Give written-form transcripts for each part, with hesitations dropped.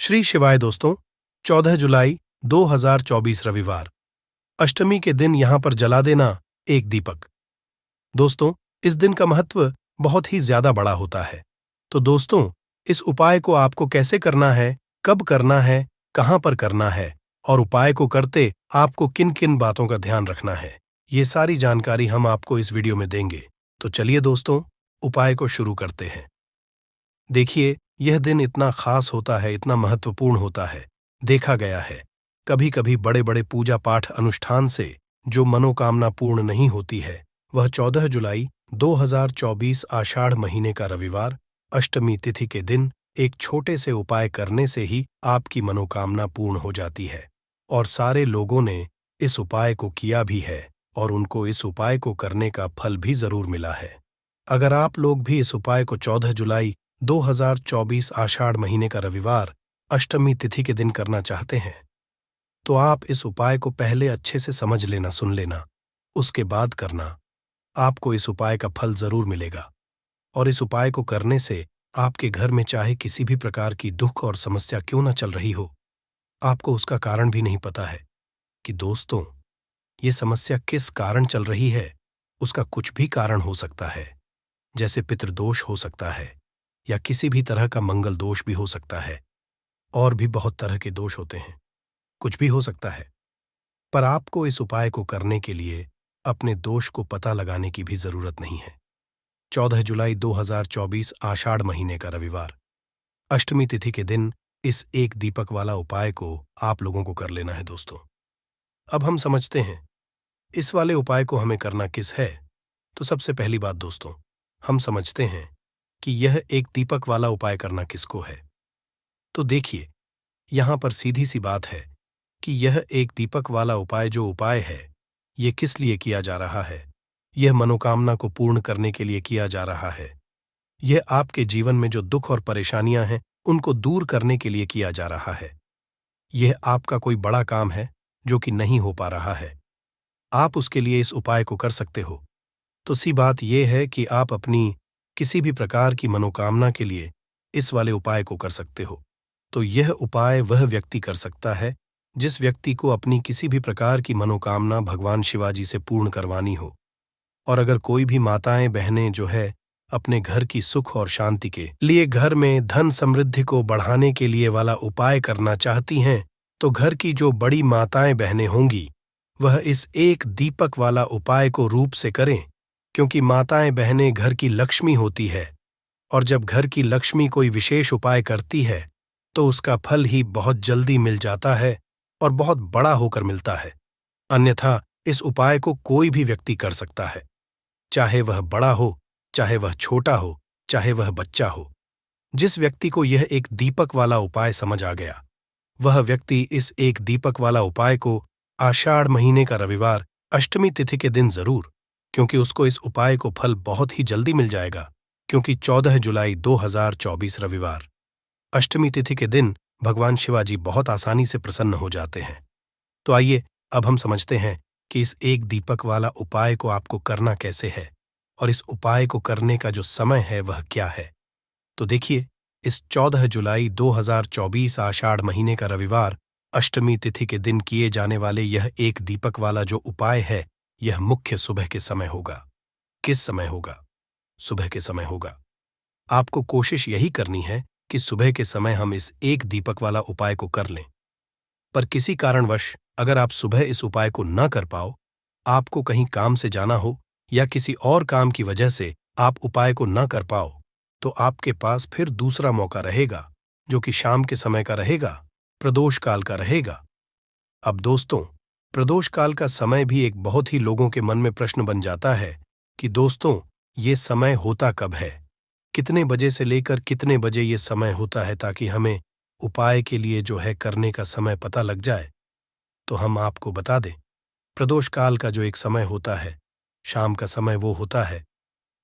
श्री शिवाय दोस्तों। 14 जुलाई 2024 रविवार, अष्टमी के दिन यहां पर जला देना एक दीपक। दोस्तों, इस दिन का महत्व बहुत ही ज्यादा बड़ा होता है। तो दोस्तों, इस उपाय को आपको कैसे करना है, कब करना है, कहां पर करना है और उपाय को करते आपको किन किन बातों का ध्यान रखना है, ये सारी जानकारी हम आपको इस वीडियो में देंगे। तो चलिए दोस्तों, उपाय को शुरू करते हैं। देखिए, यह दिन इतना खास होता है, इतना महत्वपूर्ण होता है। देखा गया है, कभी कभी बड़े बड़े पूजा पाठ अनुष्ठान से जो मनोकामना पूर्ण नहीं होती है, वह 14 जुलाई 2024 आषाढ़ महीने का रविवार, अष्टमी तिथि के दिन एक छोटे से उपाय करने से ही आपकी मनोकामना पूर्ण हो जाती है। और सारे लोगों ने इस उपाय को किया भी है और उनको इस उपाय को करने का फल भी जरूर मिला है। अगर आप लोग भी इस उपाय को 14 जुलाई 2024 आषाढ़ महीने का रविवार, अष्टमी तिथि के दिन करना चाहते हैं, तो आप इस उपाय को पहले अच्छे से समझ लेना, सुन लेना, उसके बाद करना। आपको इस उपाय का फल जरूर मिलेगा। और इस उपाय को करने से आपके घर में चाहे किसी भी प्रकार की दुख और समस्या क्यों न चल रही हो, आपको उसका कारण भी नहीं पता है कि दोस्तों, ये समस्या किस कारण चल रही है। उसका कुछ भी कारण हो सकता है, जैसे पितृदोष हो सकता है या किसी भी तरह का मंगल दोष भी हो सकता है, और भी बहुत तरह के दोष होते हैं, कुछ भी हो सकता है। पर आपको इस उपाय को करने के लिए अपने दोष को पता लगाने की भी जरूरत नहीं है। 14 जुलाई 2024 आषाढ़ महीने का रविवार, अष्टमी तिथि के दिन इस एक दीपक वाला उपाय को आप लोगों को कर लेना है दोस्तों। अब हम समझते हैं इस वाले उपाय को हमें करना किस है। तो सबसे पहली बात दोस्तों, हम समझते हैं कि यह एक दीपक वाला उपाय करना किसको है। तो देखिए, यहां पर सीधी सी बात है कि यह एक दीपक वाला उपाय जो उपाय है, यह किस लिए किया जा रहा है। यह मनोकामना को पूर्ण करने के लिए किया जा रहा है। यह आपके जीवन में जो दुख और परेशानियां हैं, उनको दूर करने के लिए किया जा रहा है। यह आपका कोई बड़ा काम है जो कि नहीं हो पा रहा है, आप उसके लिए इस उपाय को कर सकते हो। तो सी बात यह है कि आप अपनी किसी भी प्रकार की मनोकामना के लिए इस वाले उपाय को कर सकते हो। तो यह उपाय वह व्यक्ति कर सकता है जिस व्यक्ति को अपनी किसी भी प्रकार की मनोकामना भगवान शिवाजी से पूर्ण करवानी हो। और अगर कोई भी माताएं बहनें जो है अपने घर की सुख और शांति के लिए, घर में धन समृद्धि को बढ़ाने के लिए वाला उपाय करना चाहती हैं, तो घर की जो बड़ी माताएं बहनें होंगी, वह इस एक दीपक वाला उपाय को रूप से करें। क्योंकि माताएं बहनें घर की लक्ष्मी होती है, और जब घर की लक्ष्मी कोई विशेष उपाय करती है तो उसका फल ही बहुत जल्दी मिल जाता है और बहुत बड़ा होकर मिलता है। अन्यथा इस उपाय को कोई भी व्यक्ति कर सकता है, चाहे वह बड़ा हो, चाहे वह छोटा हो, चाहे वह बच्चा हो। जिस व्यक्ति को यह एक दीपक वाला उपाय समझ आ गया, वह व्यक्ति इस एक दीपक वाला उपाय को आषाढ़ महीने का रविवार, अष्टमी तिथि के दिन जरूर, क्योंकि उसको इस उपाय को फल बहुत ही जल्दी मिल जाएगा। क्योंकि 14 जुलाई 2024 रविवार, अष्टमी तिथि के दिन भगवान शिवाजी बहुत आसानी से प्रसन्न हो जाते हैं। तो आइए अब हम समझते हैं कि इस एक दीपक वाला उपाय को आपको करना कैसे है और इस उपाय को करने का जो समय है वह क्या है। तो देखिए, इस 14 जुलाई 2024 आषाढ़ महीने का रविवार, अष्टमी तिथि के दिन किए जाने वाले यह एक दीपक वाला जो उपाय है, यह मुख्य सुबह के समय होगा। किस समय होगा? सुबह के समय होगा। आपको कोशिश यही करनी है कि सुबह के समय हम इस एक दीपक वाला उपाय को कर लें। पर किसी कारणवश अगर आप सुबह इस उपाय को न कर पाओ, आपको कहीं काम से जाना हो या किसी और काम की वजह से आप उपाय को न कर पाओ, तो आपके पास फिर दूसरा मौका रहेगा, जो कि शाम के समय का रहेगा, प्रदोष काल का रहेगा। अब दोस्तों, प्रदोष काल का समय भी एक बहुत ही लोगों के मन में प्रश्न बन जाता है कि दोस्तों, ये समय होता कब है, कितने बजे से लेकर कितने बजे ये समय होता है, ताकि हमें उपाय के लिए जो है करने का समय पता लग जाए। तो हम आपको बता दें, प्रदोष काल का जो एक समय होता है, शाम का समय, वो होता है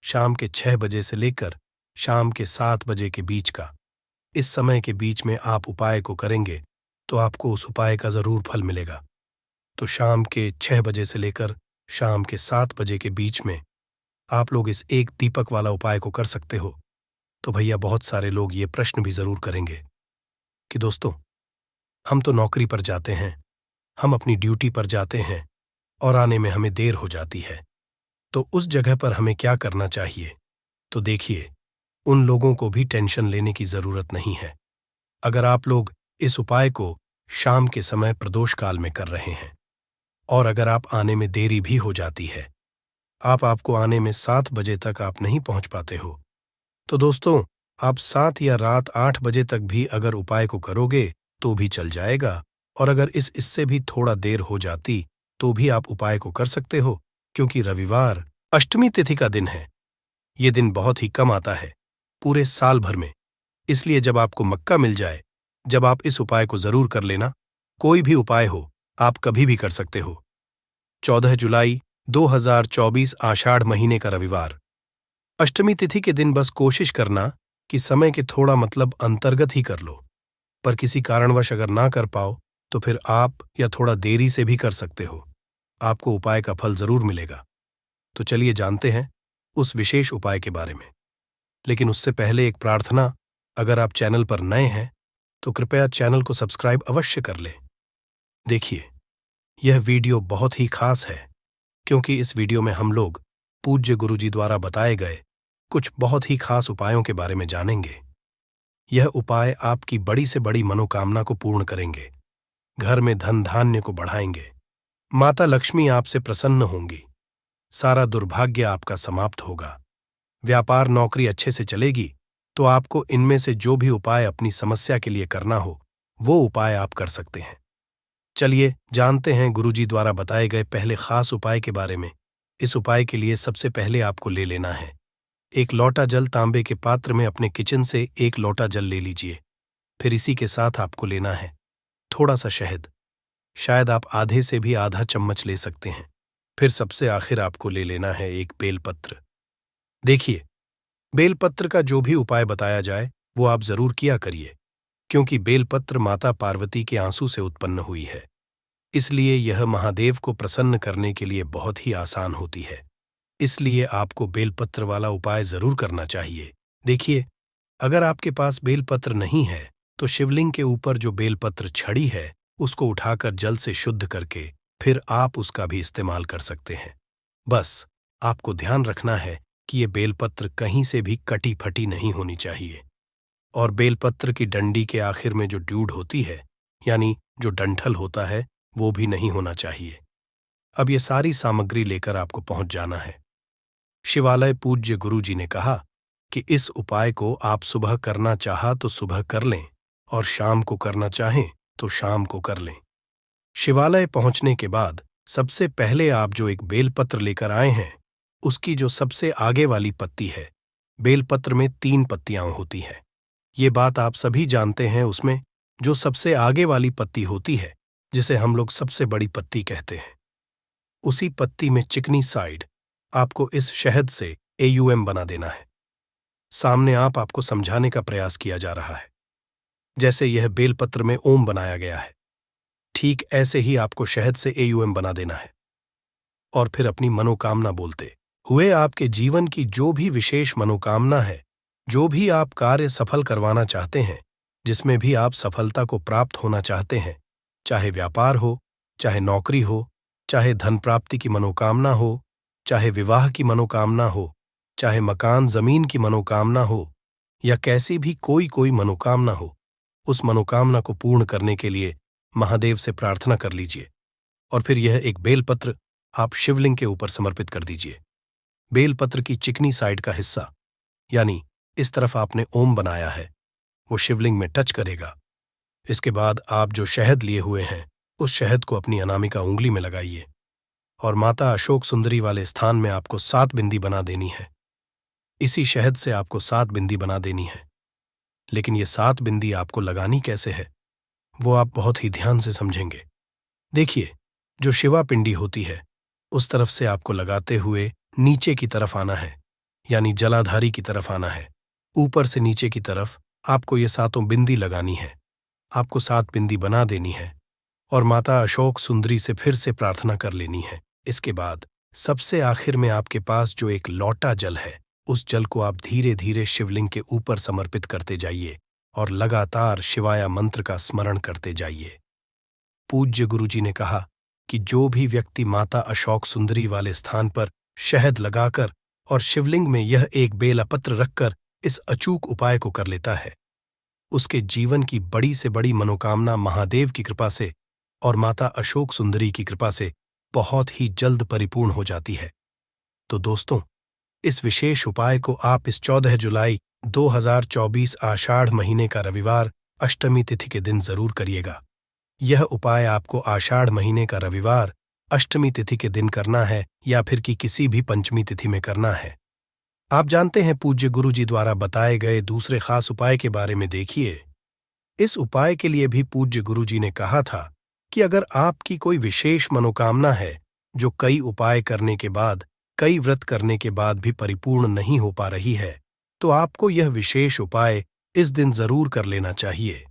शाम के 6 बजे से लेकर शाम के 7 बजे के बीच का। इस समय के बीच में आप उपाय को करेंगे तो आपको उस उपाय का जरूर फल मिलेगा। तो शाम के 6 बजे से लेकर शाम के 7 बजे के बीच में आप लोग इस एक दीपक वाला उपाय को कर सकते हो। तो भैया, बहुत सारे लोग ये प्रश्न भी जरूर करेंगे कि दोस्तों, हम तो नौकरी पर जाते हैं, हम अपनी ड्यूटी पर जाते हैं और आने में हमें देर हो जाती है। तो उस जगह पर हमें क्या करना चाहिए? तो देखिए, उन लोगों को भी टेंशन लेने की जरूरत नहीं है। अगर आप लोग इस उपाय को शाम के समय प्रदोष काल में कर रहे हैं और अगर आप आने में देरी भी हो जाती है, आपको आने में 7 बजे तक आप नहीं पहुंच पाते हो, तो दोस्तों, आप 7 या रात 8 बजे तक भी अगर उपाय को करोगे तो भी चल जाएगा। और अगर इससे भी थोड़ा देर हो जाती तो भी आप उपाय को कर सकते हो, क्योंकि रविवार अष्टमी तिथि का दिन है। ये दिन बहुत ही कम आता है पूरे साल भर में। इसलिए जब आपको मौका मिल जाए, जब आप इस उपाय को जरूर कर लेना। कोई भी उपाय हो, आप कभी भी कर सकते हो। 14 जुलाई 2024 आषाढ़ महीने का रविवार, अष्टमी तिथि के दिन बस कोशिश करना कि समय के थोड़ा अंतर्गत ही कर लो। पर किसी कारणवश अगर ना कर पाओ तो फिर आप या थोड़ा देरी से भी कर सकते हो। आपको उपाय का फल जरूर मिलेगा। तो चलिए जानते हैं उस विशेष उपाय के बारे में। लेकिन उससे पहले एक प्रार्थना, अगर आप चैनल पर नए हैं तो कृपया चैनल को सब्सक्राइब अवश्य कर लें। देखिए, यह वीडियो बहुत ही खास है, क्योंकि इस वीडियो में हम लोग पूज्य गुरुजी द्वारा बताए गए कुछ बहुत ही खास उपायों के बारे में जानेंगे। यह उपाय आपकी बड़ी से बड़ी मनोकामना को पूर्ण करेंगे, घर में धन धान्य को बढ़ाएंगे, माता लक्ष्मी आपसे प्रसन्न होंगी, सारा दुर्भाग्य आपका समाप्त होगा, व्यापार नौकरी अच्छे से चलेगी। तो आपको इनमें से जो भी उपाय अपनी समस्या के लिए करना हो, वो उपाय आप कर सकते हैं। चलिए जानते हैं गुरुजी द्वारा बताए गए पहले खास उपाय के बारे में। इस उपाय के लिए सबसे पहले आपको ले लेना है एक लोटा जल। तांबे के पात्र में अपने किचन से एक लोटा जल ले लीजिए। फिर इसी के साथ आपको लेना है थोड़ा सा शहद, शायद आप आधे से भी आधा चम्मच ले सकते हैं। फिर सबसे आखिर आपको ले लेना है एक बेलपत्र। देखिए, बेलपत्र का जो भी उपाय बताया जाए वो आप जरूर किया करिए, क्योंकि बेलपत्र माता पार्वती के आंसू से उत्पन्न हुई है। इसलिए यह महादेव को प्रसन्न करने के लिए बहुत ही आसान होती है। इसलिए आपको बेलपत्र वाला उपाय जरूर करना चाहिए। देखिए, अगर आपके पास बेलपत्र नहीं है तो शिवलिंग के ऊपर जो बेलपत्र छड़ी है उसको उठाकर जल से शुद्ध करके फिर आप उसका भी इस्तेमाल कर सकते हैं। बस आपको ध्यान रखना है कि ये बेलपत्र कहीं से भी कटी फटी नहीं होनी चाहिए, और बेलपत्र की डंडी के आखिर में जो ड्यूड होती है, यानी जो डंठल होता है, वो भी नहीं होना चाहिए। अब ये सारी सामग्री लेकर आपको पहुंच जाना है शिवालय। पूज्य गुरु जी ने कहा कि इस उपाय को आप सुबह करना चाहा तो सुबह कर लें और शाम को करना चाहें तो शाम को कर लें। शिवालय पहुंचने के बाद सबसे पहले आप जो एक बेलपत्र लेकर आए हैं, उसकी जो सबसे आगे वाली पत्ती है, बेलपत्र में 3 पत्तियां होती हैं। ये बात आप सभी जानते हैं। उसमें जो सबसे आगे वाली पत्ती होती है, जिसे हम लोग सबसे बड़ी पत्ती कहते हैं, उसी पत्ती में चिकनी साइड आपको इस शहद से AUM बना देना है। सामने आपको समझाने का प्रयास किया जा रहा है, जैसे यह बेलपत्र में ओम बनाया गया है, ठीक ऐसे ही आपको शहद से AUM बना देना है। और फिर अपनी मनोकामना बोलते हुए आपके जीवन की जो भी विशेष मनोकामना है, जो भी आप कार्य सफल करवाना चाहते हैं, जिसमें भी आप सफलता को प्राप्त होना चाहते हैं, चाहे व्यापार हो, चाहे नौकरी हो, चाहे धन प्राप्ति की मनोकामना हो, चाहे विवाह की मनोकामना हो, चाहे मकान जमीन की मनोकामना हो, या कैसी भी कोई मनोकामना हो, उस मनोकामना को पूर्ण करने के लिए महादेव से प्रार्थना कर लीजिए। और फिर यह एक बेलपत्र आप शिवलिंग के ऊपर समर्पित कर दीजिए। बेलपत्र की चिकनी साइड का हिस्सा, यानी इस तरफ आपने ओम बनाया है, वो शिवलिंग में टच करेगा। इसके बाद आप जो शहद लिए हुए हैं, उस शहद को अपनी अनामिका उंगली में लगाइए और माता अशोक सुंदरी वाले स्थान में आपको 7 बिंदी बना देनी है। इसी शहद से आपको 7 बिंदी बना देनी है। लेकिन ये 7 बिंदी आपको लगानी कैसे है, वो आप बहुत ही ध्यान से समझेंगे। देखिए, जो शिवा पिंडी होती है, उस तरफ से आपको लगाते हुए नीचे की तरफ आना है, यानी जलाधारी की तरफ आना है। ऊपर से नीचे की तरफ आपको ये 7 बिंदी लगानी है। आपको 7 बिंदी बना देनी है और माता अशोक सुंदरी से फिर से प्रार्थना कर लेनी है। इसके बाद सबसे आखिर में आपके पास जो एक लोटा जल है, उस जल को आप धीरे धीरे शिवलिंग के ऊपर समर्पित करते जाइए और लगातार शिवाय मंत्र का स्मरण करते जाइए। पूज्य गुरुजी ने कहा कि जो भी व्यक्ति माता अशोक सुंदरी वाले स्थान पर शहद लगाकर और शिवलिंग में यह एक बेला पत्र रखकर इस अचूक उपाय को कर लेता है, उसके जीवन की बड़ी से बड़ी मनोकामना महादेव की कृपा से और माता अशोक सुंदरी की कृपा से बहुत ही जल्द परिपूर्ण हो जाती है। तो दोस्तों, इस विशेष उपाय को आप इस 14 जुलाई 2024 आषाढ़ महीने का रविवार अष्टमी तिथि के दिन जरूर करिएगा। यह उपाय आपको आषाढ़ महीने का रविवार अष्टमी तिथि के दिन करना है या फिर कि किसी भी पंचमी तिथि में करना है। आप जानते हैं पूज्य गुरु जी द्वारा बताए गए दूसरे खास उपाय के बारे में देखिए। इस उपाय के लिए भी पूज्य गुरु जी ने कहा था कि अगर आपकी कोई विशेष मनोकामना है जो कई उपाय करने के बाद, कई व्रत करने के बाद भी परिपूर्ण नहीं हो पा रही है, तो आपको यह विशेष उपाय इस दिन जरूर कर लेना चाहिए।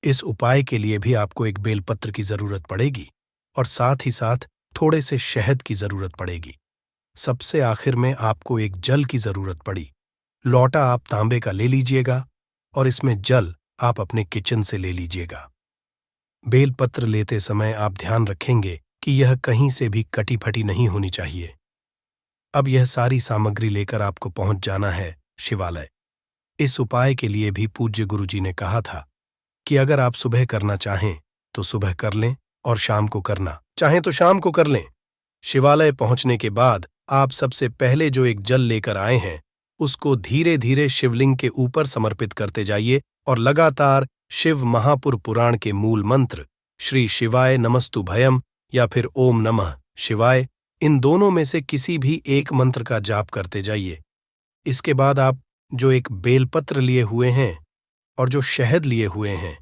इस उपाय के लिए भी आपको एक बेलपत्र की जरूरत पड़ेगी और साथ ही साथ थोड़े से शहद की जरूरत पड़ेगी। सबसे आखिर में आपको एक जल की जरूरत पड़ी। लौटा आप तांबे का ले लीजिएगा और इसमें जल आप अपने किचन से ले लीजिएगा। बेलपत्र लेते समय आप ध्यान रखेंगे कि यह कहीं से भी कटी फटी नहीं होनी चाहिए। अब यह सारी सामग्री लेकर आपको पहुंच जाना है शिवालय। इस उपाय के लिए भी पूज्य गुरुजी ने कहा था कि अगर आप सुबह करना चाहें तो सुबह कर लें और शाम को करना चाहें तो शाम को कर लें। शिवालय पहुंचने के बाद आप सबसे पहले जो एक जल लेकर आए हैं उसको धीरे धीरे शिवलिंग के ऊपर समर्पित करते जाइए और लगातार शिव महापुर पुराण के मूल मंत्र श्री शिवाय नमस्तु भयम या फिर ओम नमः शिवाय, इन दोनों में से किसी भी एक मंत्र का जाप करते जाइए। इसके बाद आप जो एक बेलपत्र लिए हुए हैं और जो शहद लिए हुए हैं,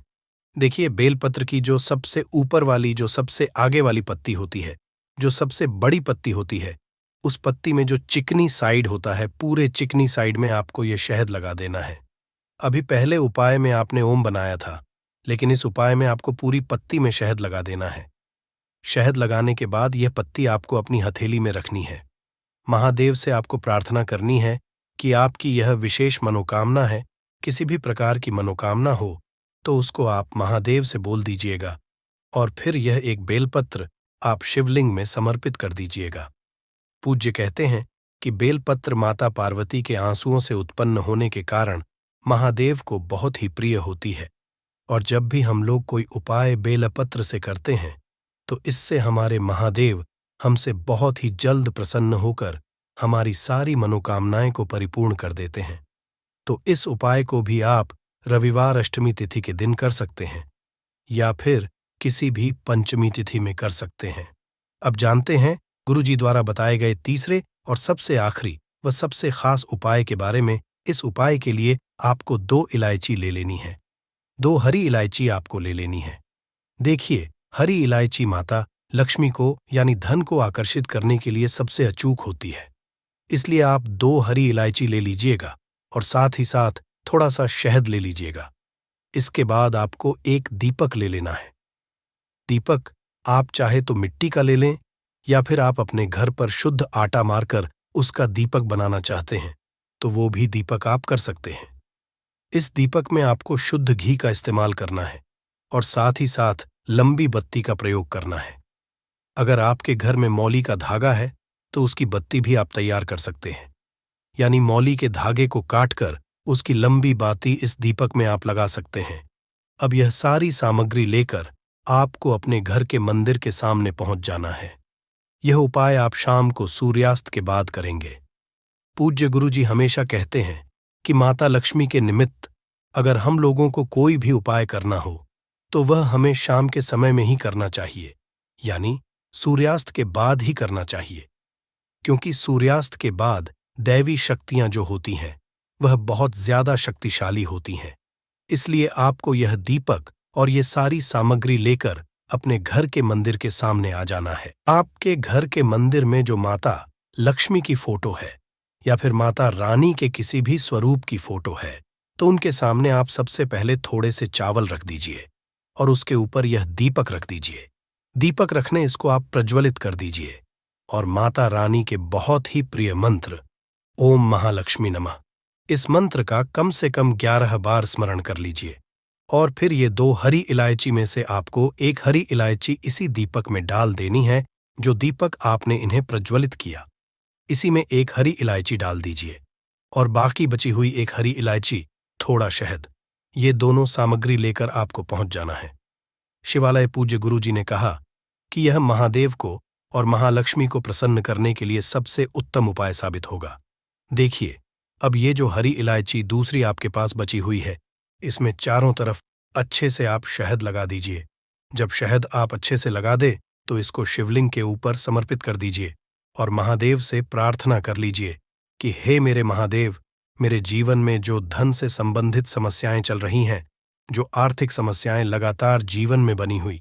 देखिए बेलपत्र की जो सबसे ऊपर वाली, जो सबसे आगे वाली पत्ती होती है, जो सबसे बड़ी पत्ती होती है, उस पत्ती में जो चिकनी साइड होता है, पूरे चिकनी साइड में आपको ये शहद लगा देना है। अभी पहले उपाय में आपने ओम बनाया था, लेकिन इस उपाय में आपको पूरी पत्ती में शहद लगा देना है। शहद लगाने के बाद यह पत्ती आपको अपनी हथेली में रखनी है। महादेव से आपको प्रार्थना करनी है कि आपकी यह विशेष मनोकामना है, किसी भी प्रकार की मनोकामना हो तो उसको आप महादेव से बोल दीजिएगा और फिर यह एक बेलपत्र आप शिवलिंग में समर्पित कर दीजिएगा। पूज्य कहते हैं कि बेलपत्र माता पार्वती के आंसुओं से उत्पन्न होने के कारण महादेव को बहुत ही प्रिय होती है और जब भी हम लोग कोई उपाय बेलपत्र से करते हैं तो इससे हमारे महादेव हमसे बहुत ही जल्द प्रसन्न होकर हमारी सारी मनोकामनाएं को परिपूर्ण कर देते हैं। तो इस उपाय को भी आप रविवार अष्टमी तिथि के दिन कर सकते हैं या फिर किसी भी पंचमी तिथि में कर सकते हैं। अब जानते हैं गुरुजी द्वारा बताए गए तीसरे और सबसे आखिरी व सबसे खास उपाय के बारे में। इस उपाय के लिए आपको 2 इलायची ले लेनी है, 2 हरी इलायची आपको ले लेनी है। देखिए, हरी इलायची माता लक्ष्मी को यानी धन को आकर्षित करने के लिए सबसे अचूक होती है, इसलिए आप 2 हरी इलायची ले लीजिएगा और साथ ही साथ थोड़ा सा शहद ले लीजिएगा। इसके बाद आपको एक दीपक ले लेना है। दीपक आप चाहे तो मिट्टी का ले लें या फिर आप अपने घर पर शुद्ध आटा मारकर उसका दीपक बनाना चाहते हैं तो वो भी दीपक आप कर सकते हैं। इस दीपक में आपको शुद्ध घी का इस्तेमाल करना है और साथ ही साथ लंबी बत्ती का प्रयोग करना है। अगर आपके घर में मौली का धागा है तो उसकी बत्ती भी आप तैयार कर सकते हैं, यानी मौली के धागे को काटकर उसकी लंबी बाती इस दीपक में आप लगा सकते हैं। अब यह सारी सामग्री लेकर आपको अपने घर के मंदिर के सामने पहुंच जाना है। यह उपाय आप शाम को सूर्यास्त के बाद करेंगे। पूज्य गुरुजी हमेशा कहते हैं कि माता लक्ष्मी के निमित्त अगर हम लोगों को कोई भी उपाय करना हो तो वह हमें शाम के समय में ही करना चाहिए, यानी सूर्यास्त के बाद ही करना चाहिए, क्योंकि सूर्यास्त के बाद दैवी शक्तियां जो होती हैं वह बहुत ज्यादा शक्तिशाली होती हैं। इसलिए आपको यह दीपक और ये सारी सामग्री लेकर अपने घर के मंदिर के सामने आ जाना है। आपके घर के मंदिर में जो माता लक्ष्मी की फोटो है या फिर माता रानी के किसी भी स्वरूप की फोटो है तो उनके सामने आप सबसे पहले थोड़े से चावल रख दीजिए और उसके ऊपर यह दीपक रख दीजिए। दीपक रखने इसको आप प्रज्वलित कर दीजिए और माता रानी के बहुत ही प्रिय मंत्र ओम महालक्ष्मी नमः, इस मंत्र का कम से कम 11 बार स्मरण कर लीजिए और फिर ये 2 हरी इलायची में से आपको एक हरी इलायची इसी दीपक में डाल देनी है जो दीपक आपने इन्हें प्रज्वलित किया। इसी में एक हरी इलायची डाल दीजिए और बाकी बची हुई एक हरी इलायची, थोड़ा शहद, ये दोनों सामग्री लेकर आपको पहुंच जाना है। शिवालय पूज्य गुरुजी ने कहा कि यह महादेव को और महालक्ष्मी को प्रसन्न करने के लिए सबसे उत्तम उपाय साबित होगा। देखिए, अब ये जो हरी इलायची दूसरी आपके पास बची हुई है, इसमें चारों तरफ अच्छे से आप शहद लगा दीजिए। जब शहद आप अच्छे से लगा दे तो इसको शिवलिंग के ऊपर समर्पित कर दीजिए और महादेव से प्रार्थना कर लीजिए कि हे मेरे महादेव, मेरे जीवन में जो धन से संबंधित समस्याएं चल रही हैं, जो आर्थिक समस्याएं लगातार जीवन में बनी हुई,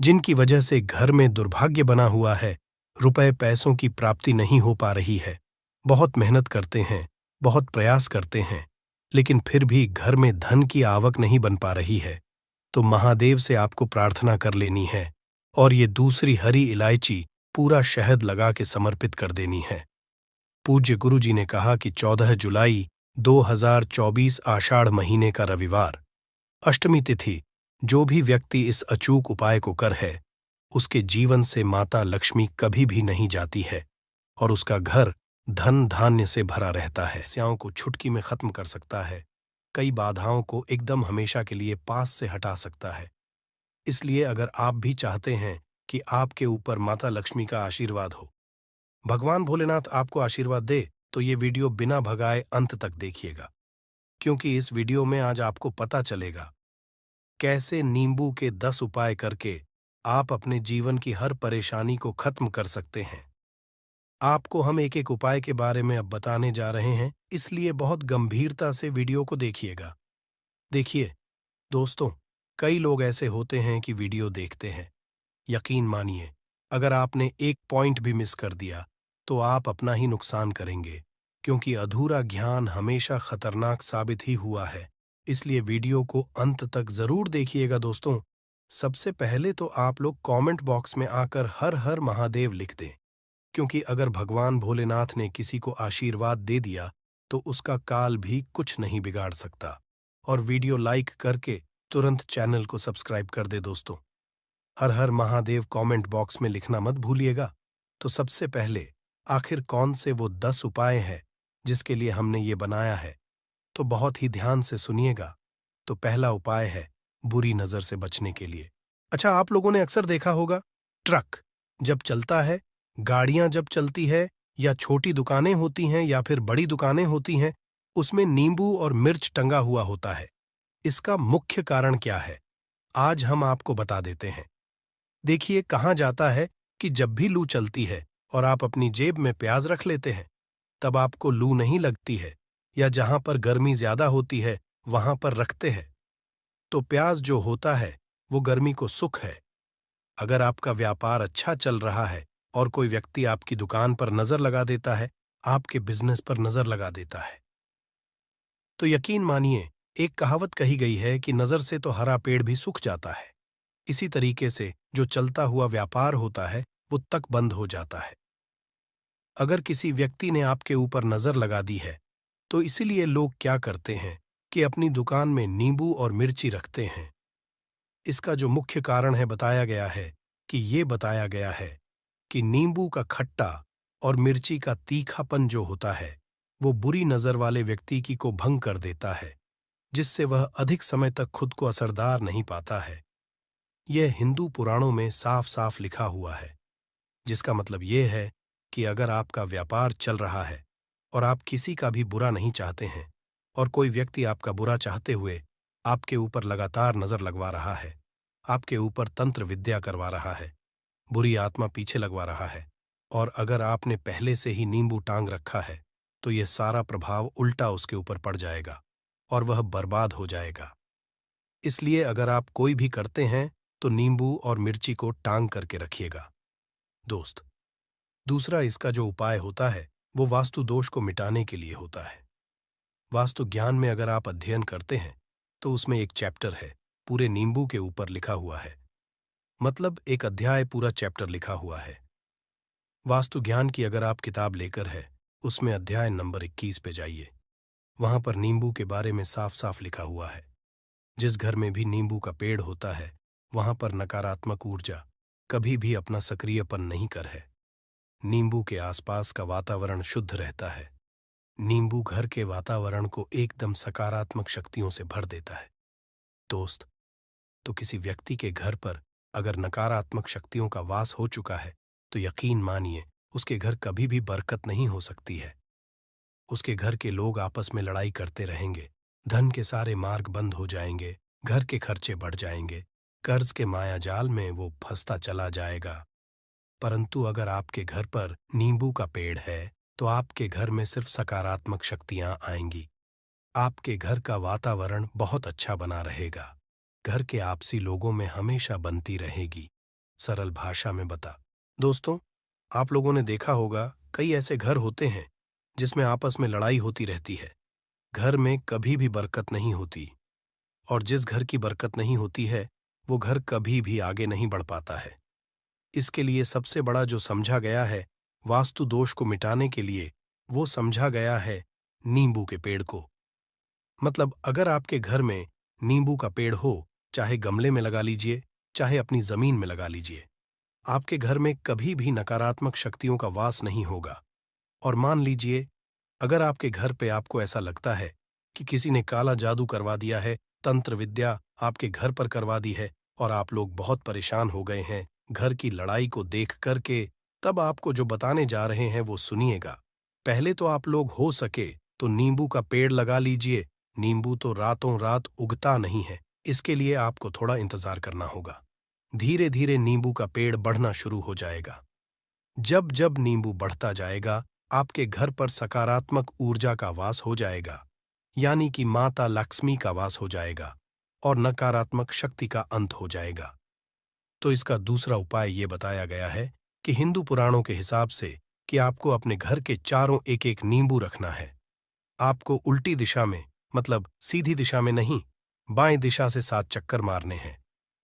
जिनकी वजह से घर में दुर्भाग्य बना हुआ है, रुपए पैसों की प्राप्ति नहीं हो पा रही है, बहुत मेहनत करते हैं, बहुत प्रयास करते हैं, लेकिन फिर भी घर में धन की आवक नहीं बन पा रही है, तो महादेव से आपको प्रार्थना कर लेनी है और ये दूसरी हरी इलायची पूरा शहद लगा के समर्पित कर देनी है। पूज्य गुरुजी ने कहा कि 14 जुलाई 2024 आषाढ़ महीने का रविवार, अष्टमी तिथि, जो भी व्यक्ति इस अचूक उपाय को कर है, उसके जीवन से माता लक्ष्मी कभी भी नहीं जाती है और उसका घर धन धान्य से भरा रहता है। समस्याओं को चुटकी में खत्म कर सकता है, कई बाधाओं को एकदम हमेशा के लिए पास से हटा सकता है। इसलिए अगर आप भी चाहते हैं कि आपके ऊपर माता लक्ष्मी का आशीर्वाद हो, भगवान भोलेनाथ आपको आशीर्वाद दे, तो ये वीडियो बिना भगाए अंत तक देखिएगा, क्योंकि इस वीडियो में आज आपको पता चलेगा कैसे नींबू के 10 उपाय करके आप अपने जीवन की हर परेशानी को खत्म कर सकते हैं। आपको हम एक एक उपाय के बारे में अब बताने जा रहे हैं, इसलिए बहुत गंभीरता से वीडियो को देखिएगा। देखिए दोस्तों, कई लोग ऐसे होते हैं कि वीडियो देखते हैं, यकीन मानिए अगर आपने एक पॉइंट भी मिस कर दिया तो आप अपना ही नुकसान करेंगे, क्योंकि अधूरा ज्ञान हमेशा खतरनाक साबित ही हुआ है। इसलिए वीडियो को अंत तक जरूर देखिएगा दोस्तों। सबसे पहले तो आप लोग कमेंट बॉक्स में आकर हर हर महादेव लिख दें, क्योंकि अगर भगवान भोलेनाथ ने किसी को आशीर्वाद दे दिया तो उसका काल भी कुछ नहीं बिगाड़ सकता। और वीडियो लाइक करके तुरंत चैनल को सब्सक्राइब कर दे दोस्तों। हर हर महादेव कमेंट बॉक्स में लिखना मत भूलिएगा। तो सबसे पहले आखिर कौन से वो 10 उपाय हैं जिसके लिए हमने ये बनाया है, तो बहुत ही ध्यान से सुनिएगा। तो पहला उपाय है बुरी नजर से बचने के लिए। अच्छा, आप लोगों ने अक्सर देखा होगा, ट्रक जब चलता है, गाड़ियां जब चलती है, या छोटी दुकानें होती हैं या फिर बड़ी दुकानें होती हैं, उसमें नींबू और मिर्च टंगा हुआ होता है। इसका मुख्य कारण क्या है, आज हम आपको बता देते हैं। देखिए, कहा जाता है कि जब भी लू चलती है और आप अपनी जेब में प्याज रख लेते हैं, तब आपको लू नहीं लगती है, या जहां पर गर्मी ज्यादा होती है वहां पर रखते हैं, तो प्याज जो होता है वो गर्मी को सुख है। अगर आपका व्यापार अच्छा चल रहा है और कोई व्यक्ति आपकी दुकान पर नजर लगा देता है, आपके बिजनेस पर नजर लगा देता है, तो यकीन मानिए, एक कहावत कही गई है कि नजर से तो हरा पेड़ भी सूख जाता है। इसी तरीके से जो चलता हुआ व्यापार होता है वो तक बंद हो जाता है। अगर किसी व्यक्ति ने आपके ऊपर नजर लगा दी है, तो इसीलिए लोग क्या करते हैं कि अपनी दुकान में नींबू और मिर्ची रखते हैं। इसका जो मुख्य कारण है बताया गया है कि ये बताया गया है कि नींबू का खट्टा और मिर्ची का तीखापन जो होता है वो बुरी नजर वाले व्यक्ति की को भंग कर देता है, जिससे वह अधिक समय तक खुद को असरदार नहीं पाता है। यह हिंदू पुराणों में साफ साफ लिखा हुआ है, जिसका मतलब यह है कि अगर आपका व्यापार चल रहा है और आप किसी का भी बुरा नहीं चाहते हैं, और कोई व्यक्ति आपका बुरा चाहते हुए आपके ऊपर लगातार नजर लगवा रहा है, आपके ऊपर तंत्र विद्या करवा रहा है, बुरी आत्मा पीछे लगवा रहा है, और अगर आपने पहले से ही नींबू टांग रखा है, तो यह सारा प्रभाव उल्टा उसके ऊपर पड़ जाएगा और वह बर्बाद हो जाएगा। इसलिए अगर आप कोई भी करते हैं तो नींबू और मिर्ची को टांग करके रखिएगा दोस्त। दूसरा इसका जो उपाय होता है वो वास्तु दोष को मिटाने के लिए होता है। वास्तु ज्ञान में अगर आप अध्ययन करते हैं तो उसमें एक चैप्टर है पूरे नींबू के ऊपर लिखा हुआ है, मतलब एक अध्याय पूरा चैप्टर लिखा हुआ है। वास्तु ज्ञान की अगर आप किताब लेकर है, उसमें अध्याय नंबर 21 पे जाइए। वहां पर नींबू के बारे में साफ साफ लिखा हुआ है। जिस घर में भी नींबू का पेड़ होता है, वहां पर नकारात्मक ऊर्जा कभी भी अपना सक्रियपन नहीं कर है। नींबू के आसपास का वातावरण शुद्ध रहता है। नींबू घर के वातावरण को एकदम सकारात्मक शक्तियों से भर देता है। दोस्त, तो किसी व्यक्ति के घर पर अगर नकारात्मक शक्तियों का वास हो चुका है, तो यकीन मानिए उसके घर कभी भी बरकत नहीं हो सकती है। उसके घर के लोग आपस में लड़ाई करते रहेंगे, धन के सारे मार्ग बंद हो जाएंगे, घर के खर्चे बढ़ जाएंगे, कर्ज के मायाजाल में वो फंसता चला जाएगा। परंतु अगर आपके घर पर नींबू का पेड़ है, तो आपके घर में सिर्फ सकारात्मक शक्तियां आएंगी। आपके घर का वातावरण बहुत अच्छा बना रहेगा। घर के आपसी लोगों में हमेशा बनती रहेगी। सरल भाषा में बता। दोस्तों, आप लोगों ने देखा होगा कई ऐसे घर होते हैं जिसमें आपस में लड़ाई होती रहती है। घर में कभी भी बरकत नहीं होती, और जिस घर की बरकत नहीं होती है, वो घर कभी भी आगे नहीं बढ़ पाता है। इसके लिए सबसे बड़ा जो समझा गया है, वास्तु दोष को मिटाने के लिए, वो समझा गया है नींबू के पेड़ को। मतलब अगर आपके घर में नींबू का पेड़ हो, चाहे गमले में लगा लीजिए, चाहे अपनी जमीन में लगा लीजिए, आपके घर में कभी भी नकारात्मक शक्तियों का वास नहीं होगा। और मान लीजिए अगर आपके घर पे आपको ऐसा लगता है कि किसी ने काला जादू करवा दिया है, तंत्र विद्या आपके घर पर करवा दी है, और आप लोग बहुत परेशान हो गए हैं घर की लड़ाई को देख करके, तब आपको जो बताने जा रहे हैं वो सुनिएगा। पहले तो आप लोग हो सके तो नींबू का पेड़ लगा लीजिए। नींबू तो रातों रात उगता नहीं है, इसके लिए आपको थोड़ा इंतजार करना होगा। धीरे धीरे नींबू का पेड़ बढ़ना शुरू हो जाएगा। जब जब नींबू बढ़ता जाएगा, आपके घर पर सकारात्मक ऊर्जा का वास हो जाएगा, यानी कि माता लक्ष्मी का वास हो जाएगा, और नकारात्मक शक्ति का अंत हो जाएगा। तो इसका दूसरा उपाय ये बताया गया है कि हिंदू पुराणों के हिसाब से कि आपको अपने घर के चारों एक एक नींबू रखना है। आपको उल्टी दिशा में, मतलब सीधी दिशा में नहीं, बाएं दिशा से 7 चक्कर मारने हैं।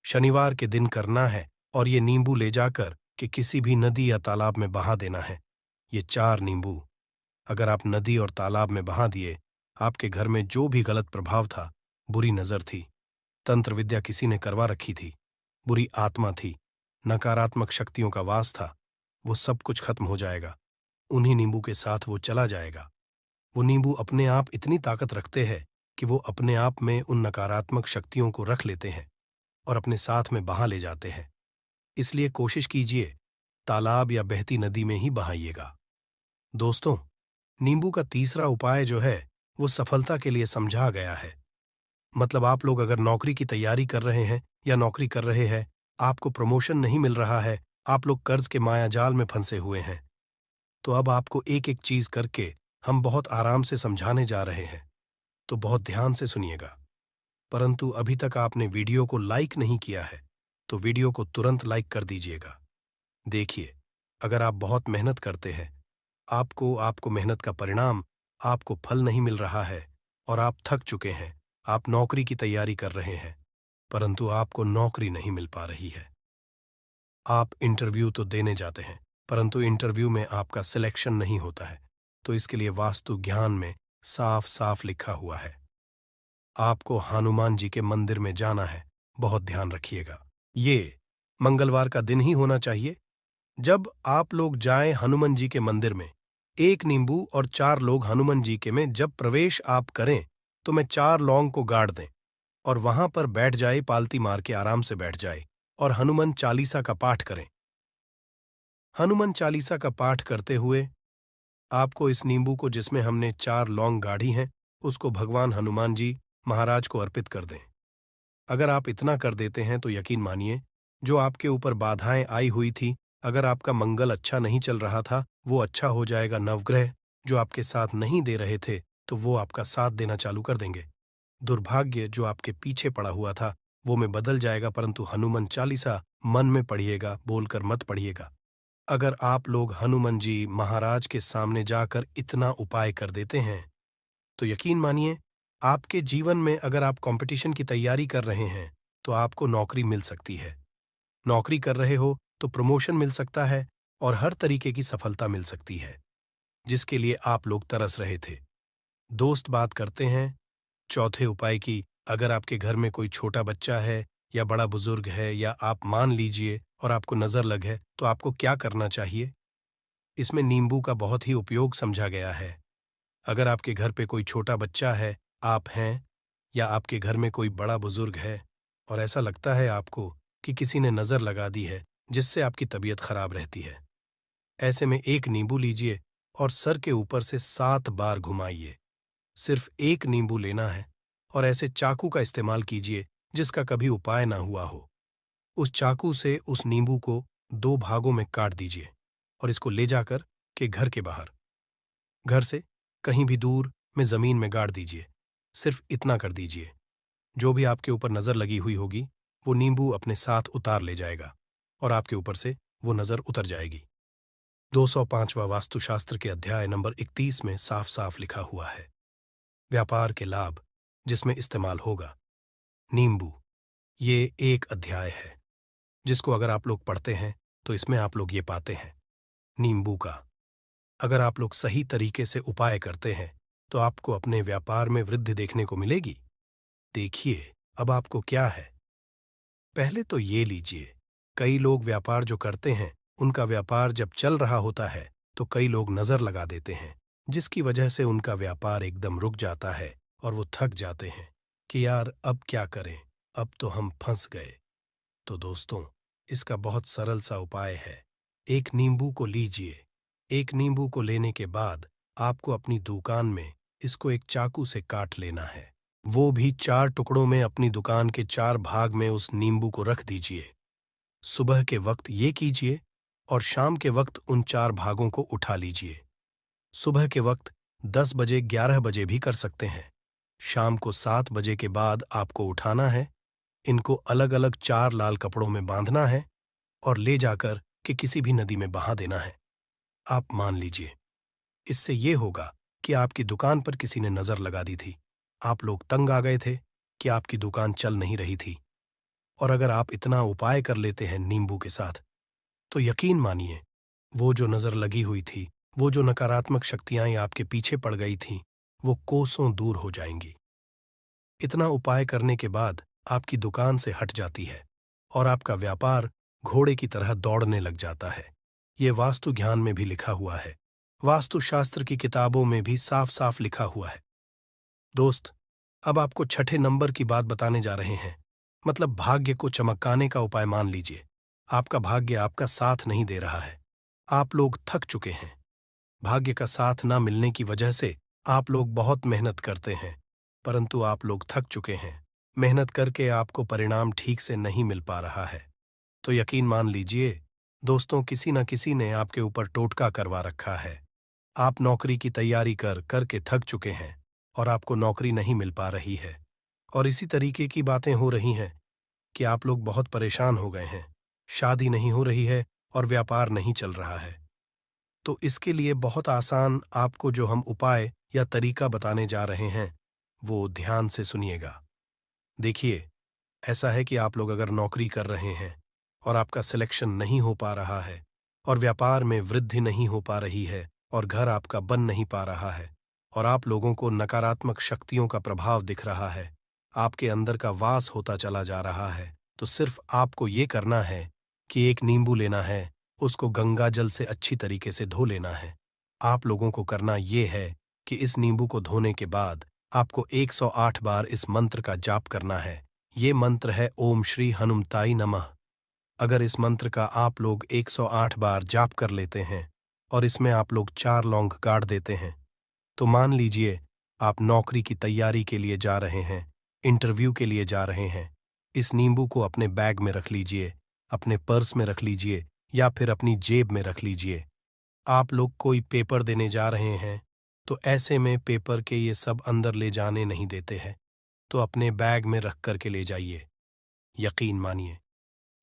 शनिवार के दिन करना है, और ये नींबू ले जाकर कि किसी भी नदी या तालाब में बहा देना है। ये 4 नींबू अगर आप नदी और तालाब में बहा दिए, आपके घर में जो भी गलत प्रभाव था, बुरी नजर थी, तंत्र विद्या किसी ने करवा रखी थी, बुरी आत्मा थी, नकारात्मक शक्तियों का वास था, वो सब कुछ खत्म हो जाएगा। उन्हीं नींबू के साथ वो चला जाएगा। वो नींबू अपने आप इतनी ताकत रखते हैं कि वो अपने आप में उन नकारात्मक शक्तियों को रख लेते हैं और अपने साथ में बहा ले जाते हैं। इसलिए कोशिश कीजिए तालाब या बहती नदी में ही बहाइएगा। दोस्तों, नींबू का तीसरा उपाय जो है वो सफलता के लिए समझा गया है। मतलब आप लोग अगर नौकरी की तैयारी कर रहे हैं या नौकरी कर रहे हैं, आपको प्रमोशन नहीं मिल रहा है, आप लोग कर्ज के मायाजाल में फंसे हुए हैं, तो अब आपको एक एक चीज करके हम बहुत आराम से समझाने जा रहे हैं, तो बहुत ध्यान से सुनिएगा। परंतु अभी तक आपने वीडियो को लाइक नहीं किया है, तो वीडियो को तुरंत लाइक कर दीजिएगा। देखिए, अगर आप बहुत मेहनत करते हैं, आपको मेहनत का परिणाम, आपको फल नहीं मिल रहा है, और आप थक चुके हैं, आप नौकरी की तैयारी कर रहे हैं, परंतु आपको नौकरी नहीं मिल पा रही है। आप इंटरव्यू तो देने जाते हैं, परंतु इंटरव्यू में आपका सिलेक्शन नहीं होता है, तो इसके लिए वास्तु ज्ञान में साफ साफ लिखा हुआ है, आपको हनुमान जी के मंदिर में जाना है। बहुत ध्यान रखिएगा, ये मंगलवार का दिन ही होना चाहिए। जब आप लोग जाएं हनुमान जी के मंदिर में, 1 नींबू और 4 लोग हनुमान जी के में जब प्रवेश आप करें, तो मैं 4 लौंग को गाड़ दें और वहां पर बैठ जाए, पालती मार के आराम से बैठ जाए और हनुमान चालीसा का पाठ करें। हनुमान चालीसा का पाठ करते हुए आपको इस नींबू को, जिसमें हमने 4 लौंग गाढ़ी हैं, उसको भगवान हनुमान जी महाराज को अर्पित कर दें। अगर आप इतना कर देते हैं तो यकीन मानिए, जो आपके ऊपर बाधाएं आई हुई थी, अगर आपका मंगल अच्छा नहीं चल रहा था, वो अच्छा हो जाएगा। नवग्रह जो आपके साथ नहीं दे रहे थे, तो वो आपका साथ देना चालू कर देंगे। दुर्भाग्य जो आपके पीछे पड़ा हुआ था, वो में बदल जाएगा। परंतु हनुमान चालीसा मन में पढ़िएगा, बोलकर मत पढ़िएगा। अगर आप लोग हनुमान जी महाराज के सामने जाकर इतना उपाय कर देते हैं, तो यकीन मानिए, आपके जीवन में अगर आप कंपटीशन की तैयारी कर रहे हैं, तो आपको नौकरी मिल सकती है। नौकरी कर रहे हो तो प्रमोशन मिल सकता है, और हर तरीके की सफलता मिल सकती है, जिसके लिए आप लोग तरस रहे थे। दोस्त बात करते हैं चौथे उपाय की। अगर आपके घर में कोई छोटा बच्चा है या बड़ा बुजुर्ग है या आप मान लीजिए और आपको नजर लग है तो आपको क्या करना चाहिए। इसमें नींबू का बहुत ही उपयोग समझा गया है। अगर आपके घर पे कोई छोटा बच्चा है, आप हैं, या आपके घर में कोई बड़ा बुजुर्ग है और ऐसा लगता है आपको कि किसी ने नजर लगा दी है जिससे आपकी तबीयत खराब रहती है, ऐसे में एक नींबू लीजिए और सर के ऊपर से 7 बार घुमाइए। सिर्फ एक नींबू लेना है और ऐसे चाकू का इस्तेमाल कीजिए जिसका कभी उपाय ना हुआ हो। उस चाकू से उस नींबू को 2 भागों में काट दीजिए और इसको ले जाकर के घर के बाहर, घर से कहीं भी दूर में जमीन में गाड़ दीजिए। सिर्फ इतना कर दीजिए, जो भी आपके ऊपर नजर लगी हुई होगी वो नींबू अपने साथ उतार ले जाएगा और आपके ऊपर से वो नजर उतर जाएगी। 205वां वास्तुशास्त्र के अध्याय नंबर 31 में साफ साफ लिखा हुआ है, व्यापार के लाभ जिसमें इस्तेमाल होगा नींबू। ये एक अध्याय है जिसको अगर आप लोग पढ़ते हैं तो इसमें आप लोग ये पाते हैं नींबू का अगर आप लोग सही तरीके से उपाय करते हैं तो आपको अपने व्यापार में वृद्धि देखने को मिलेगी। देखिए अब आपको क्या है। पहले तो ये लीजिए, कई लोग व्यापार जो करते हैं उनका व्यापार जब चल रहा होता है तो कई लोग नजर लगा देते हैं जिसकी वजह से उनका व्यापार एकदम रुक जाता है और वो थक जाते हैं कि यार अब क्या करें, अब तो हम फंस गए। तो दोस्तों, इसका बहुत सरल सा उपाय है। एक नींबू को लीजिए। एक नींबू को लेने के बाद आपको अपनी दुकान में इसको एक चाकू से काट लेना है। वो भी 4 टुकड़ों में अपनी दुकान के 4 भाग में उस नींबू को रख दीजिए। सुबह के वक्त ये कीजिए और शाम के वक्त उन 4 भागों को उठा लीजिए। सुबह के वक्त 10 बजे 11 बजे भी कर सकते हैं। शाम को 7 बजे के बाद आपको उठाना है। इनको अलग अलग 4 लाल कपड़ों में बांधना है और ले जाकर के किसी भी नदी में बहा देना है। आप मान लीजिए, इससे ये होगा कि आपकी दुकान पर किसी ने नजर लगा दी थी। आप लोग तंग आ गए थे कि आपकी दुकान चल नहीं रही थी। और अगर आप इतना उपाय कर लेते हैं नींबू के साथ तो यकीन मानिए, वो जो नजर लगी हुई थी, वो जो नकारात्मक शक्तियां आपके पीछे पड़ गई थीं, वो कोसों दूर हो जाएंगी। इतना उपाय करने के बाद आपकी दुकान से हट जाती है और आपका व्यापार घोड़े की तरह दौड़ने लग जाता है। ये वास्तु ज्ञान में भी लिखा हुआ है, वास्तुशास्त्र की किताबों में भी साफ साफ लिखा हुआ है। दोस्त, अब आपको छठे नंबर की बात बताने जा रहे हैं, मतलब भाग्य को चमकाने का उपाय। मान लीजिए आपका भाग्य आपका साथ नहीं दे रहा है। आप लोग थक चुके हैं। भाग्य का साथ ना मिलने की वजह से आप लोग बहुत मेहनत करते हैं, परंतु आप लोग थक चुके हैं। मेहनत करके आपको परिणाम ठीक से नहीं मिल पा रहा है। तो यकीन मान लीजिए दोस्तों, किसी न किसी ने आपके ऊपर टोटका करवा रखा है। आप नौकरी की तैयारी कर करके थक चुके हैं और आपको नौकरी नहीं मिल पा रही है। और इसी तरीके की बातें हो रही हैं कि आप लोग बहुत परेशान हो गए हैं। शादी नहीं हो रही है और व्यापार नहीं चल रहा है। तो इसके लिए बहुत आसान आपको जो हम उपाय या तरीका बताने जा रहे हैं वो ध्यान से सुनिएगा। देखिए, ऐसा है कि आप लोग अगर नौकरी कर रहे हैं और आपका सिलेक्शन नहीं हो पा रहा है और व्यापार में वृद्धि नहीं हो पा रही है और घर आपका बन नहीं पा रहा है और आप लोगों को नकारात्मक शक्तियों का प्रभाव दिख रहा है, आपके अंदर का वास होता चला जा रहा है, तो सिर्फ आपको ये करना है कि एक नींबू लेना है, उसको गंगा जल से अच्छी तरीके से धो लेना है। आप लोगों को करना ये है कि इस नींबू को धोने के बाद आपको 108 बार इस मंत्र का जाप करना है। ये मंत्र है ओम श्री हनुमताई नमः। अगर इस मंत्र का आप लोग 108 बार जाप कर लेते हैं और इसमें आप लोग 4 लौंग गाड़ देते हैं, तो मान लीजिए आप नौकरी की तैयारी के लिए जा रहे हैं, इंटरव्यू के लिए जा रहे हैं। इस नींबू को अपने बैग में रख लीजिए, अपने पर्स में रख लीजिए या फिर अपनी जेब में रख लीजिए। आप लोग कोई पेपर देने जा रहे हैं तो ऐसे में पेपर के ये सब अंदर ले जाने नहीं देते हैं, तो अपने बैग में रख करके ले जाइए। यकीन मानिए,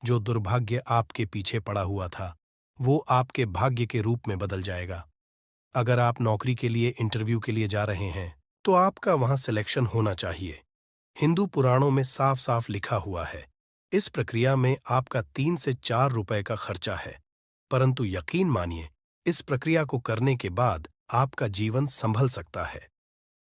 जो दुर्भाग्य आपके पीछे पड़ा हुआ था वो आपके भाग्य के रूप में बदल जाएगा। अगर आप नौकरी के लिए इंटरव्यू के लिए जा रहे हैं तो आपका वहां सिलेक्शन होना चाहिए। हिंदू पुराणों में साफ साफ लिखा हुआ है, इस प्रक्रिया में आपका 3 से 4 रुपए का खर्चा है, परंतु यकीन मानिए इस प्रक्रिया को करने के बाद आपका जीवन संभल सकता है।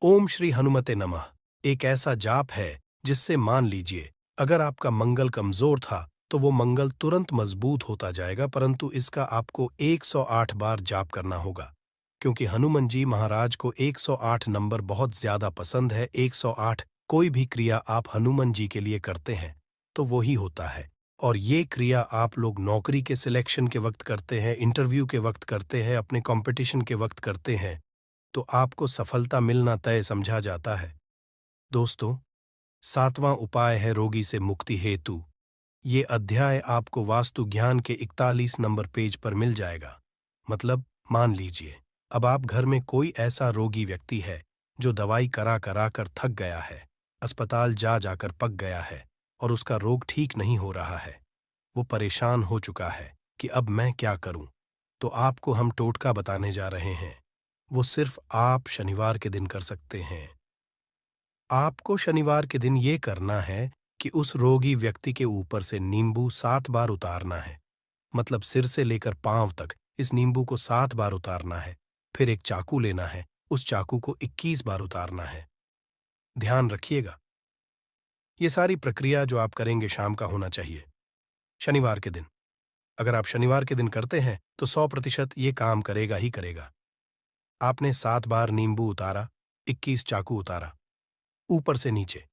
ओम श्री हनुमते नमः एक ऐसा जाप है जिससे मान लीजिए अगर आपका मंगल कमजोर था तो वो मंगल तुरंत मजबूत होता जाएगा, परंतु इसका आपको 108 बार जाप करना होगा क्योंकि हनुमान जी महाराज को 108 नंबर बहुत ज्यादा पसंद है। 108 कोई भी क्रिया आप हनुमान जी के लिए करते हैं तो वो ही होता है। और ये क्रिया आप लोग नौकरी के सिलेक्शन के वक्त करते हैं, इंटरव्यू के वक्त करते हैं, अपने कंपटीशन के वक्त करते हैं, तो आपको सफलता मिलना तय समझा जाता है। दोस्तों, 7वां उपाय है रोगी से मुक्ति हेतु। ये अध्याय आपको वास्तु ज्ञान के 41 नंबर पेज पर मिल जाएगा। मतलब मान लीजिए अब आप घर में कोई ऐसा रोगी व्यक्ति है जो दवाई करा करा कर थक गया है, अस्पताल जा जाकर पक गया है और उसका रोग ठीक नहीं हो रहा है। वो परेशान हो चुका है कि अब मैं क्या करूं। तो आपको हम टोटका बताने जा रहे हैं। वो सिर्फ आप शनिवार के दिन कर सकते हैं। आपको शनिवार के दिन ये करना है कि उस रोगी व्यक्ति के ऊपर से नींबू 7 बार उतारना है। मतलब सिर से लेकर पांव तक इस नींबू को 7 बार उतारना है। फिर एक चाकू लेना है, उस चाकू को 21 बार उतारना है। ध्यान रखिएगा, ये सारी प्रक्रिया जो आप करेंगे शाम का होना चाहिए, शनिवार के दिन। अगर आप शनिवार के दिन करते हैं तो 100% ये काम करेगा ही करेगा। आपने 7 बार नींबू उतारा, 21 चाकू उतारा, ऊपर से नीचे।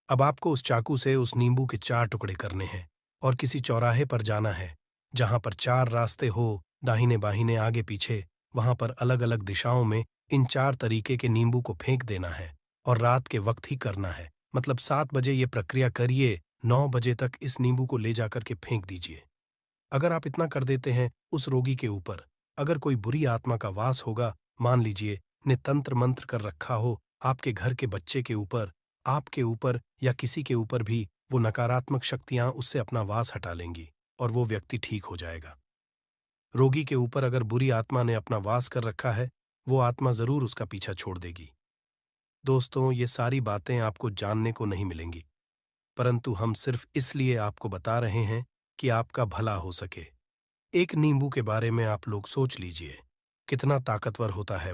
अब आपको उस चाकू से उस नींबू के 4 टुकड़े करने हैं और किसी चौराहे पर जाना है जहां पर 4 रास्ते हो, दाहिने बाहिने आगे पीछे, वहां पर अलग अलग दिशाओं में इन 4 तरीके के नींबू को फेंक देना है और रात के वक्त ही करना है। मतलब 7 बजे ये प्रक्रिया करिए, 9 बजे तक इस नींबू को ले जाकर के फेंक दीजिए। अगर आप इतना कर देते हैं उस रोगी के ऊपर, अगर कोई बुरी आत्मा का वास होगा, मान लीजिए ने तंत्र मंत्र कर रखा हो आपके घर के बच्चे के ऊपर, आपके ऊपर या किसी के ऊपर भी, वो नकारात्मक शक्तियां उससे अपना वास हटा लेंगी और वो व्यक्ति ठीक हो जाएगा। रोगी के ऊपर अगर बुरी आत्मा ने अपना वास कर रखा है, वो आत्मा जरूर उसका पीछा छोड़ देगी। दोस्तों, ये सारी बातें आपको जानने को नहीं मिलेंगी, परंतु हम सिर्फ इसलिए आपको बता रहे हैं कि आपका भला हो सके। एक नींबू के बारे में आप लोग सोच लीजिए, कितना ताकतवर होता है